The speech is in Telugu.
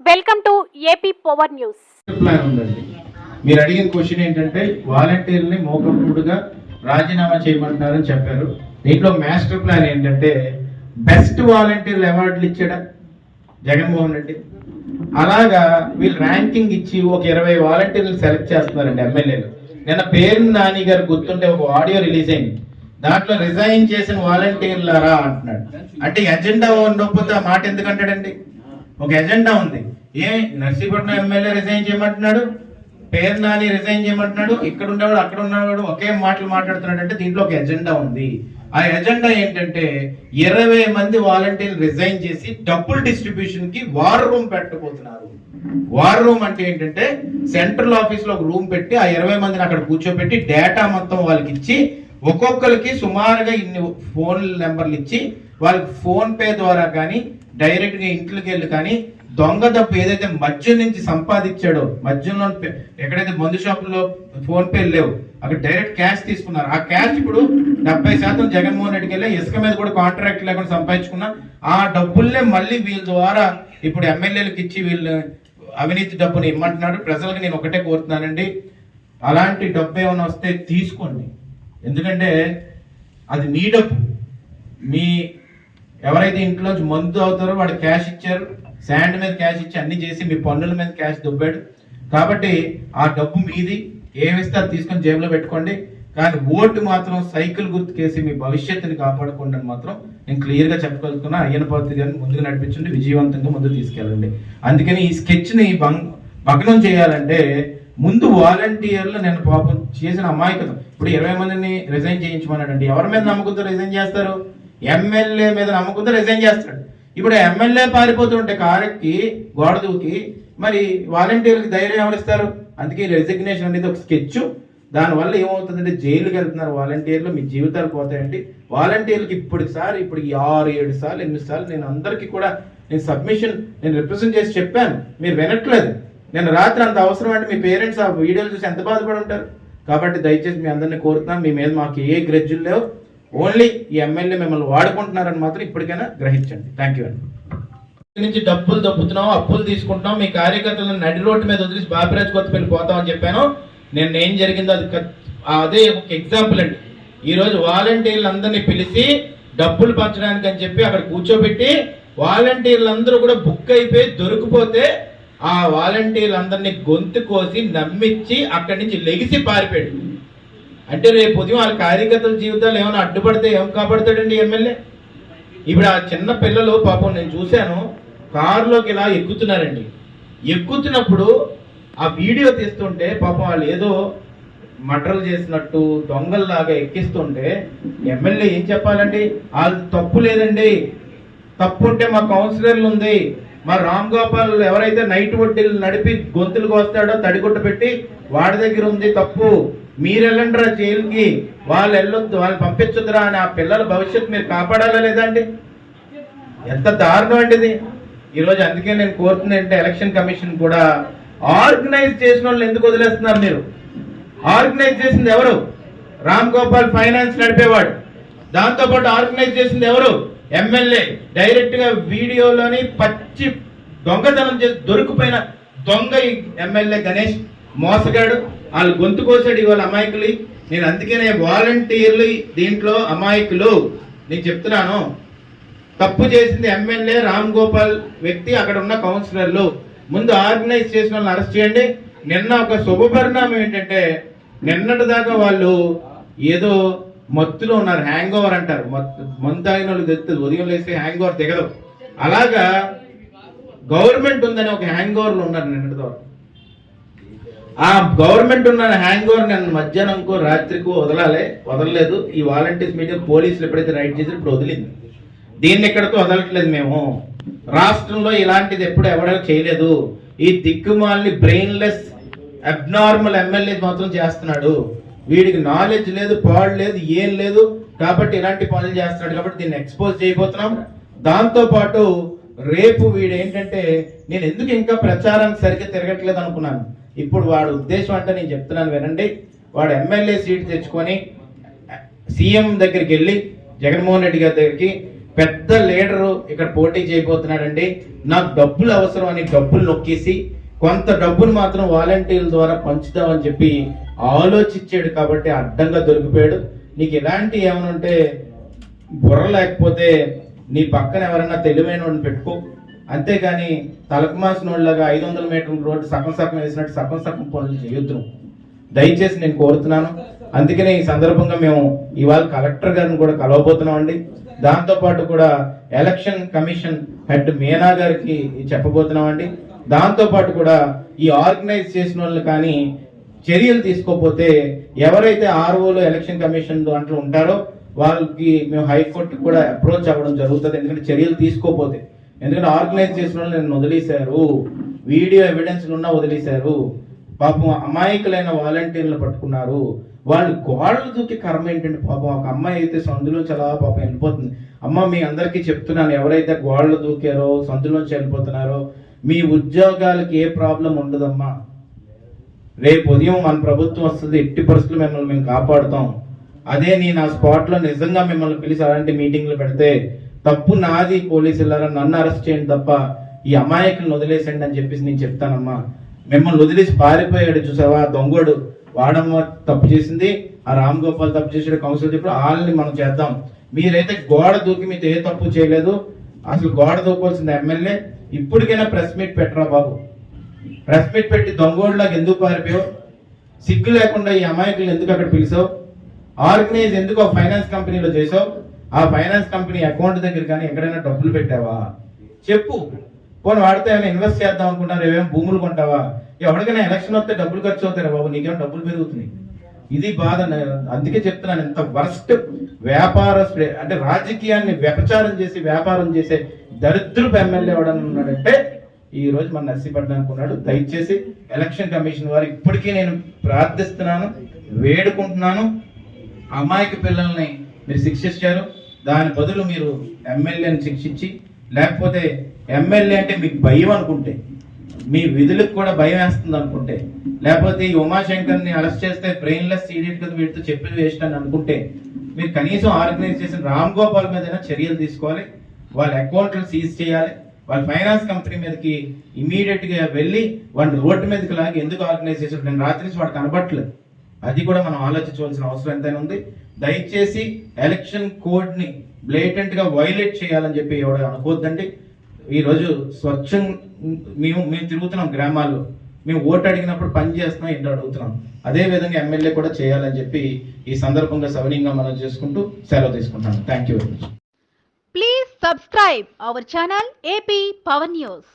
Welcome to AP power news. Plan ఉందండి. మీరు అడిగిన క్వశ్చన్ ఏంటంటే వాలంటీర్ని మోకముడుగా రాజీనామా చేయమంటున్నారని చెప్పారు. దీంట్లో మాస్టర్ ప్లాన్ ఏంటంటే బెస్ట్ వాలంటీర్లు అవార్డులు ఇచ్చాడా జగన్మోహన్ రెడ్డి. అలాగా వీళ్ళు ర్యాంకింగ్ ఇచ్చి ఒక 20 వాలంటీర్లు సెలెక్ట్ చేస్తున్నారండి ఎమ్మెల్యేలు. నిన్న పేరు నాని గారు గుర్తుంటే ఒక ఆడియో రిలీజ్ అయింది. దాంట్లో రిజైన్ చేసిన వాలంటీర్లరా అంటున్నాడు. అంటే ఎజెండా ఉండకపోతే ఆ మాట ఎందుకు అంటాడండి? ఒక ఎజెండా ఉంది. నర్సీపట్నం ఎమ్మెల్యే రిజైన్ చేయమంటున్నాడు, పేరు నాని రిజైన్ చేయమంటున్నాడు, ఇక్కడ ఉండేవాడు అక్కడ ఉన్నవాడు ఒకే మాటలు మాట్లాడుతున్నాడు. అంటే దీంట్లో ఒక ఎజెండా ఉంది. ఆ ఎజెండా ఏంటంటే 20 మంది వాలంటీర్లు రిజైన్ చేసి డబ్బుల్ డిస్ట్రిబ్యూషన్ కి వార్ రూమ్ పెట్టబోతున్నారు. వార్ రూమ్ అంటే ఏంటంటే సెంట్రల్ ఆఫీస్ లో ఒక రూమ్ పెట్టి ఆ 20 మందిని అక్కడ కూర్చోబెట్టి డేటా మొత్తం వాళ్ళకి ఇచ్చి ఒక్కొక్కరికి సుమారుగా ఇన్ని ఫోన్ నెంబర్లు ఇచ్చి వాళ్ళకి ఫోన్ పే ద్వారా కానీ డైరెక్ట్ గా ఇంట్లోకి వెళ్ళి కానీ దొంగ డబ్బు ఏదైతే మద్యం నుంచి సంపాదించాడో, మద్యంలో ఎక్కడైతే మందు షాపుల్లో ఫోన్ పే లేవు అక్కడ డైరెక్ట్ క్యాష్ తీసుకున్నారు. ఆ క్యాష్ ఇప్పుడు 70% జగన్మోహన్ రెడ్డికి వెళ్ళి ఇసుక మీద కూడా కాంట్రాక్ట్ లేకుండా సంపాదించుకున్నా ఆ డబ్బుల్నే మళ్ళీ వీళ్ళ ద్వారా ఇప్పుడు ఎమ్మెల్యేలకు ఇచ్చి వీళ్ళు అవినీతి డబ్బుని ఇమ్మంటున్నాడు. ప్రజలకు నేను ఒకటే కోరుతున్నానండి, అలాంటి డబ్బు ఏమైనా వస్తే తీసుకోండి. ఎందుకంటే అది మీ డబ్బు. మీ ఎవరైతే ఇంట్లోంచి మందు అవుతారో వాడు క్యాష్ ఇచ్చారు, శాండ్ మీద క్యాష్ ఇచ్చి అన్ని చేసి మీ పన్నుల మీద క్యాష్ దుబ్బాడు. కాబట్టి ఆ డబ్బు మీది, ఏమిస్తే అది తీసుకొని జేబులో పెట్టుకోండి. కానీ ఓటు మాత్రం సైకిల్ గుర్తుకేసి మీ భవిష్యత్తుని కాపాడుకోండి అని మాత్రం నేను క్లియర్గా చెప్పగలుగుతున్నా. అయ్యన పాత్రి గారిని ముందుకు నడిపించండి, విజయవంతంగా ముందుకు తీసుకెళ్ళండి. అందుకని ఈ స్కెచ్ని భగ్నం చేయాలంటే ముందు వాలంటీర్లు నేను పాపం చేసిన అమాయకతం. ఇప్పుడు 20 మందిని రిజైన్ చేయించమన్నాడండి. ఎవరి మీద నమ్మకంతో రిజైన్ చేస్తారు? ఎమ్మెల్యే మీద నమ్మకంతో రిజైన్ చేస్తాడు. ఇప్పుడు ఎమ్మెల్యే పారిపోతుంటే కారెక్కి గోడ దూకి మరి వాలంటీర్లకు ధైర్యం ఎవరిస్తారు? అందుకే రెసిగ్నేషన్ అనేది ఒక స్కెచ్. దానివల్ల ఏమవుతుందంటే జైలుకి వెళ్తున్నారు వాలంటీర్లు, మీ జీవితాలు పోతాయండి. వాలంటీర్లకు ఇప్పుడు 6-7 సార్లు 8 సార్లు నేను అందరికీ కూడా సబ్మిషన్ రిప్రజెంట్ చేసి చెప్పాను, మీరు వినట్లేదు. నేను రాత్రి అంత అవసరం అంటే మీ పేరెంట్స్ ఆ వీడియోలు చూసి ఎంత బాధపడి ఉంటారు. కాబట్టి దయచేసి మీ అందరినీ కోరుతున్నాను, మీ మీద మాకు ఏ గ్రెడ్జులు లేవు. ఓన్లీ ఈ ఎమ్మెల్యే మిమ్మల్ని వాడుకుంటున్నారని మాత్రం ఇప్పటికైనా గ్రహించండి. థ్యాంక్ యూ అండి. నుంచి డబ్బులు దప్పుతున్నాం, అప్పులు తీసుకుంటున్నాం, మీ కార్యకర్తలను నడి రోడ్డు మీద వదిలేసి బాపిరాజ్ కొత్తపల్లి పోతామని చెప్పాను. నేను ఏం జరిగిందో అదే ఒక ఎగ్జాంపుల్ అండి. ఈరోజు వాలంటీర్లు అందరినీ పిలిచి డబ్బులు పంచడానికి అని చెప్పి అక్కడ కూర్చోబెట్టి వాలంటీర్లందరూ కూడా బుక్ అయిపోయి దొరికిపోతే ఆ వాలంటీర్లందరినీ గొంతు కోసి నమ్మించి అక్కడి నుంచి లెగిసి పారిపోయాడు. అంటే రేపు ఉదయం వాళ్ళ కార్యకర్తల జీవితాలు ఏమైనా అడ్డుపడితే ఏం కాపాడుతాడండి ఎమ్మెల్యే? ఇప్పుడు ఆ చిన్న పిల్లలు పాపం నేను చూశాను, కారులోకి ఇలా ఎక్కుతున్నారండి. ఎక్కుతున్నప్పుడు ఆ వీడియో తీస్తుంటే పాపం వాళ్ళు ఏదో మర్డర్లు చేసినట్టు దొంగల్లాగా ఎక్కిస్తుంటే ఎమ్మెల్యే ఏం చెప్పాలండి? వాళ్ళు తప్పు లేదండి, తప్పు ఉంటే మా కౌన్సిలర్లు ఉంది, మా రామ్ గోపాల్ ఎవరైతే నైట్ వడ్డీలు నడిపి గొంతులకు వస్తాడో తడిగుట్ట పెట్టి వాడి దగ్గర ఉంది తప్పు, మీరు వెళ్ళండిరా జైలుకి, వాళ్ళు వెళ్ళొద్దు, వాళ్ళు పంపించొద్దురా అని ఆ పిల్లల భవిష్యత్తు మీరు కాపాడాలా లేదా అండి? ఎంత దారుణం అండి ఇది ఈరోజు. అందుకే నేను కోరుతున్నా అంటే ఎలక్షన్ కమిషన్ కూడా ఆర్గనైజ్ చేసిన వాళ్ళు ఎందుకు వదిలేస్తున్నారు? మీరు ఆర్గనైజ్ చేసింది ఎవరు? రామ్ గోపాల్ ఫైనాన్స్ నడిపేవాడు. దాంతోపాటు ఆర్గనైజ్ చేసింది ఎవరు? ఎమ్మెల్యే. డైరెక్ట్ గా వీడియోలోని పచ్చి దొంగతనం చేసి దొరికిపోయిన దొంగ ఎమ్మెల్యే గణేష్ మోసగాడు. వాళ్ళు గొంతు కోసాడు ఇవాళ అమాయకులు. నేను అందుకనే వాలంటీర్లు దీంట్లో అమాయకులు. నేను చెప్తున్నాను, తప్పు చేసింది ఎమ్మెల్యే రామ్ గోపాల్ వ్యక్తి, అక్కడ ఉన్న కౌన్సిలర్లు. ముందు ఆర్గనైజ్ చేసిన వాళ్ళని అరెస్ట్ చేయండి. నిన్న ఒక శుభపరిణామం ఏంటంటే నిన్నటి దాకా వాళ్ళు ఏదో మత్తులో ఉన్నారు, హ్యాంగ్ ఓవర్ అంటారు. మందు తాగిన వాళ్ళు తెస్తుంది, ఉదయం లేస్తే హ్యాంగ్ ఓవర్ దిగదు. అలాగా గవర్నమెంట్ ఉందని ఒక హ్యాంగ్ ఓవర్లు ఉన్నారు నిన్నటి ద్వారా. ఆ గవర్నమెంట్ ఉన్న హ్యాంగ్ ఓవర్ నేను మధ్యాహ్నంకో రాత్రికో వదలలేదు. ఈ వాలంటీర్స్ మీటింగ్ పోలీసులు ఎప్పుడైతే రైడ్ చేసి ఇప్పుడు వదిలింది. దీన్ని ఎక్కడితో వదలట్లేదు. మేము రాష్ట్రంలో ఇలాంటిది ఎప్పుడు ఎవడో చేయలేదు. ఈ దిక్కుమాలని బ్రెయిన్లెస్ అబ్నార్మల్ ఎమ్మెల్యే మాత్రం చేస్తున్నాడు. వీడికి నాలెడ్జ్ లేదు, పాడు లేదు, ఏం లేదు. కాబట్టి ఇలాంటి పనులు చేస్తున్నాడు. కాబట్టి దీన్ని ఎక్స్పోజ్ చేయబోతున్నాం. దాంతో పాటు రేపు వీడు ఏంటంటే నేను ఎందుకు ఇంకా ప్రచారానికి సరిగ్గా తిరగట్లేదు అనుకున్నాను. ఇప్పుడు వాడు ఉద్దేశం అంటే నేను చెప్తున్నాను వినండి. వాడు ఎమ్మెల్యే సీట్ తెచ్చుకొని సీఎం దగ్గరికి వెళ్ళి జగన్మోహన్ రెడ్డి గారి దగ్గరికి పెద్ద లీడరు ఇక్కడ పోటీ చేయబోతున్నాడండి, నాకు డబ్బులు అవసరం అని డబ్బులు నొక్కేసి కొంత డబ్బును మాత్రం వాలంటీర్ల ద్వారా పంచుదామని చెప్పి ఆలోచించాడు. కాబట్టి అడ్డంగా దొరికిపోయాడు. నీకు ఎలాంటి ఏమైనా ఉంటే బుర్ర లేకపోతే నీ పక్కన ఎవరైనా తెలివైన వాడిని పెట్టుకో, అంతేగాని తలకు మాసిన వాళ్ళగా 500 మీటర్ల రోడ్డు సగం సగం వేసినట్టు సగం సగం పనులు చేయొద్దు. దయచేసి నేను కోరుతున్నాను. అందుకనే ఈ సందర్భంగా మేము ఇవాళ కలెక్టర్ గారిని కూడా కలవబోతున్నాం అండి. దాంతోపాటు కూడా ఎలక్షన్ కమిషన్ హెడ్ మీనా గారికి చెప్పబోతున్నాం అండి. దాంతోపాటు కూడా ఈ ఆర్గనైజ్ చేసిన వాళ్ళు కానీ చర్యలు తీసుకోకపోతే ఎవరైతే ఆర్ఓలు ఎలక్షన్ కమిషన్ దాంట్లో ఉంటారో వాళ్ళకి మేము హైకోర్టు కూడా అప్రోచ్ అవ్వడం జరుగుతుంది. ఎందుకంటే చర్యలు తీసుకోకపోతే, ఎందుకంటే ఆర్గనైజ్ చేసిన వాళ్ళు నేను వదిలేశారు, వీడియో ఎవిడెన్స్లు ఉన్నా వదిలేశారు, పాపం అమాయకులైన వాలంటీర్లు పట్టుకున్నారు, వాళ్ళు గోడలు దూకి కర్మ ఏంటంటే పాపం ఒక అమ్మాయి అయితే సందులోంచి అలా పాపం వెళ్ళిపోతుంది. అమ్మ మీ అందరికీ చెప్తున్నాను, ఎవరైతే గోడలు దూకారో సందులోంచి వెళ్ళిపోతున్నారో మీ ఉద్యోగాలకి ఏ ప్రాబ్లం ఉండదమ్మా. రేపు ఉదయం మన ప్రభుత్వం వస్తుంది, ఎట్టి పరిస్థితులు మిమ్మల్ని మేము కాపాడుతాం. అదే నేను ఆ స్పాట్లో నిజంగా మిమ్మల్ని పిలిచి అలాంటి మీటింగ్లు పెడితే తప్పు నాది, పోలీసులారా నన్ను అరెస్ట్ చేయండి తప్ప ఈ అమాయకులను వదిలేసండి అని చెప్పేసి నేను చెప్తానమ్మా. మిమ్మల్ని వదిలేసి పారిపోయాడు చూసావా దొంగోడు, వాడమ్మ తప్పు చేసింది, ఆ రామ్ గోపాల్ తప్పు చేసాడు, కౌన్సిల్ చెప్పి వాళ్ళని మనం చేద్దాం. మీరైతే గోడ దూకి మీతో ఏ తప్పు చేయలేదు, అసలు గోడ దూకోవాల్సింది ఎమ్మెల్యే. ఇప్పటికైనా ప్రెస్ మీట్ పెట్టరా బాబు, ప్రెస్ మీట్ పెట్టి దొంగోడ్లాగా ఎందుకు పారిపోయావు, సిగ్గు లేకుండా ఈ అమాయకులు ఎందుకు అక్కడ పిలిచావు, ఆర్గనైజ్ ఎందుకు ఆ ఫైనాన్స్ కంపెనీలో చేసావు, ఆ ఫైనాన్స్ కంపెనీ అకౌంట్ దగ్గర కానీ ఎక్కడైనా డబ్బులు పెట్టావా చెప్పు. పోనీ వాడితే ఏమైనా ఇన్వెస్ట్ చేద్దాం అనుకుంటారు, ఏమేమి భూములు కొంటావా, ఎవరికైనా ఎలక్షన్ వస్తే డబ్బులు ఖర్చు అవుతారా బాబు, నీకేమో డబ్బులు పెరుగుతున్నాయి. ఇది బాధ. అందుకే చెప్తున్నాను, ఇంత వర్స్ట్ వ్యాపార అంటే రాజకీయాన్ని వ్యపచారం చేసి వ్యాపారం చేసే దరిద్రపు ఎమ్మెల్యే ఎవడని ఉన్నాడంటే ఈ రోజు మన నర్సీపట్నానికి ఉన్నాడు. దయచేసి ఎలక్షన్ కమిషన్ వారు ఇప్పటికీ నేను ప్రార్థిస్తున్నాను, వేడుకుంటున్నాను, అమాయక పిల్లల్ని మీరు శిక్షించారు, దాని బదులు మీరు ఎమ్మెల్యేని శిక్షించి, లేకపోతే ఎమ్మెల్యే అంటే మీకు భయం అనుకుంటే, మీ విధులకు కూడా భయం వేస్తుంది అనుకుంటే, లేకపోతే ఈ ఉమాశంకర్ని అరెస్ట్ చేస్తే బ్రెయిన్లెస్ ఇడియట్ కదా వీటితో చెప్పి వేస్ట్ అని అనుకుంటే, మీరు కనీసం ఆర్గనైజ్ చేసిన రామ్ గోపాల్ మీద చర్యలు తీసుకోవాలి, వాళ్ళ అకౌంట్లు సీజ్ చేయాలి, వాళ్ళ ఫైనాన్స్ కంపెనీ మీదకి ఇమీడియట్ గా వెళ్ళి వాళ్ళ రోడ్డు మీదకి లాగి ఎందుకు ఆర్గనైజ్ చేశారు, నేను రాత్రి నుంచి వాడు కనబట్టలేదు. అది కూడా మనం ఆలోచించవలసిన అవసరం ఎంతైనా ఉంది. దయచేసి ఎలక్షన్ కోడ్ ని బ్లేటెంట్ గా వైలేట్ చేయాలని చెప్పి ఎవడో అనుకోవద్దండి. ఈరోజు స్వచ్ఛం మేము తిరుగుతున్నాం గ్రామాల్లో, మేము ఓటు అడిగినప్పుడు పని చేస్తున్నాం, ఏంటో అడుగుతున్నాం. అదే విధంగా ఎమ్మెల్యే కూడా చేయాలని చెప్పి ఈ సందర్భంగా సవినీయంగా మనం చేసుకుంటూ సెలవు తీసుకుంటాను. Thank you very much. Please subscribe our channel AP Power News.